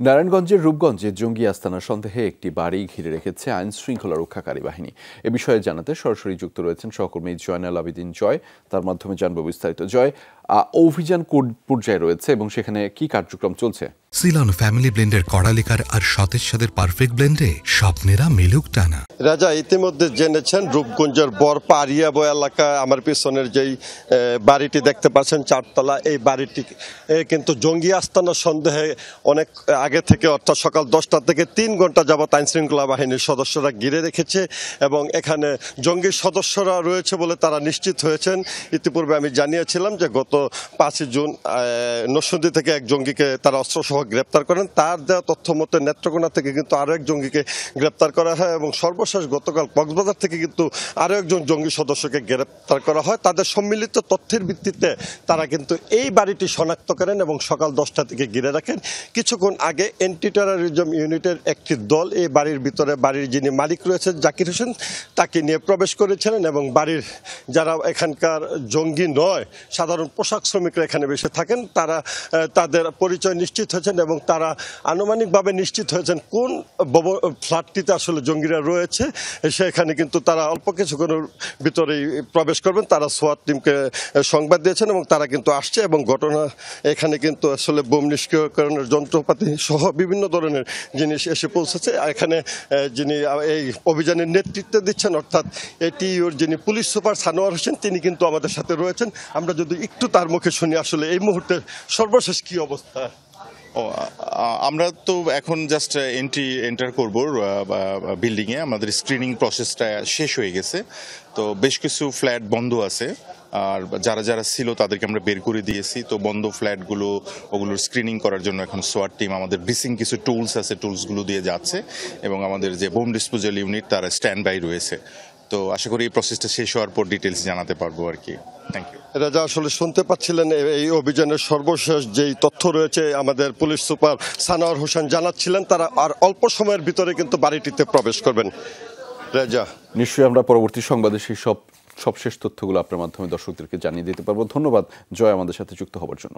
নারায়ণগঞ্জের রূপগঞ্জে জঙ্গি আস্তানা সন্দেহে একটি বাড়ি ঘিরে রেখেছে আইন শৃঙ্খলা রক্ষাকারী বাহিনী। এ বিষয়ে জানাতে সরাসরি যুক্ত রয়েছেন সহকর্মী জয়নাল আবেদিন জয়। তার মাধ্যমে জানবো বিস্তারিত। জয়, অভিযান কোন পর্যায়ে রয়েছে এবং সেখানে কি কার্যক্রম চলছে? সিলন ফ্যামিলি ব্লেন্ডের কড়ালিকার আর সতেজ সাদের পারফেক্ট ব্লেন্ডে স্বপ্নেরা মেলুক টানা। রাজা ইতিমধ্যে জেনেছেন রূপগঞ্জের বরপাড়িয়া এলাকা আমার পিছনের যেই বাড়িটি দেখতে পাচ্ছেন চারতলা, এই বাড়িটি কিন্তু জঙ্গি আস্তানা সন্দেহে অনেক আগে থেকে অর্থাৎ সকাল 10টা থেকে 3 ঘন্টা যাবৎ আইন শৃঙ্খলা বাহিনীর সদস্যরা ঘিরে রেখেছে এবং এখানে জঙ্গি সদস্যরা রয়েছে বলে তারা নিশ্চিত হয়েছেন। ইতিপূর্বে আমি জানিয়েছিলাম যে গত 5 জুন নরসিংদী থেকে এক জঙ্গিকে তারা অস্ত্রসহ গ্রেপ্তার করেন। তার দেওয়া তথ্য মতে নেত্রকোনা থেকে কিন্তু আরো এক জঙ্গিকে গ্রেপ্তার করা হয় এবং সর্বশেষ গতকাল কক্সবাজার থেকে কিন্তু আরো একজন জঙ্গি সদস্যকে গ্রেপ্তার করা হয়। তাদের সম্মিলিত তথ্যের ভিত্তিতে তারা কিন্তু এই বাড়িটি শনাক্ত করেন এবং সকাল 10টা থেকে ঘিরে রাখেন। কিছুক্ষণ আগে অ্যান্টি টেররিজম ইউনিটের একটি দল এই বাড়ির ভিতরে বাড়ির যিনি মালিক রয়েছেন জাকির হোসেন তাকে নিয়ে প্রবেশ করেছিলেন এবং বাড়ির যারা এখানকার জঙ্গি নয় সাধারণ পোশাক শ্রমিকরা এখানে বেশি থাকেন তারা তাদের পরিচয় নিশ্চিত হয়েছেন এবং তারা আনুমানিকভাবে নিশ্চিত হয়েছেন কোন ফ্ল্যাটটিতে আসলে জঙ্গিরা রয়েছে। সেখানে কিন্তু তারা অল্প কিছুক্ষণের ভিতরেই প্রবেশ করবেন। তারা সোয়াট টিমকে সংবাদ দিয়েছেন এবং তারা কিন্তু আসছে এবং ঘটনা এখানে কিন্তু আসলে বোম নিষ্ক্রিয়করণের যন্ত্রপাতি সহ বিভিন্ন ধরনের জিনিস এসে পৌঁছেছে। এখানে যিনি এই অভিযানের নেতৃত্ব দিচ্ছেন অর্থাৎ এটিইউর যিনি পুলিশ সুপার সানোয়ার হোসেন তিনি কিন্তু আমাদের সাথে রয়েছেন। আমরা যদি একটু তার মুখে শুনি আসলে এই মুহূর্তে সর্বশেষ কি অবস্থা। আমরা তো এখন জাস্ট এন্টার করব বিল্ডিংয়ে। আমাদের স্ক্রিনিং প্রসেসটা শেষ হয়ে গেছে, তো বেশ কিছু ফ্ল্যাট বন্ধ আছে আর যারা যারা ছিল তাদেরকে আমরা বের করে দিয়েছি। তো বন্ধ ফ্ল্যাটগুলো ওগুলোর স্ক্রিনিং করার জন্য এখন সোয়াট টিম আমাদের ব্রিসিং কিছু টুলস আছে, টুলসগুলো দিয়ে যাচ্ছে এবং আমাদের যে বোম ডিসপোজাল ইউনিট তার স্ট্যান্ড বাই রয়েছে। তো আশা করি এই প্রসেসটা শেষ হওয়ার পর ডিটেলস জানাতে পারবো আর কি। Thank you. রাজা আসলে শুনতে পাচ্ছিলেন এই অভিযানের সর্বশেষ যেই তথ্য রয়েছে আমাদের পুলিশ সুপার সানোয়ার হোসেন জানাচ্ছিলেন তারা আর অল্প সময়ের ভিতরে কিন্তু বাড়িটিতে প্রবেশ করবেন। রাজা, নিশ্চয়ই আমরা পরবর্তী সংবাদে সেই সবশেষ তথ্যগুলো আপনার মাধ্যমে দর্শকদেরকে জানিয়ে দিতে পারবো। ধন্যবাদ জয় আমাদের সাথে যুক্ত হওয়ার জন্য।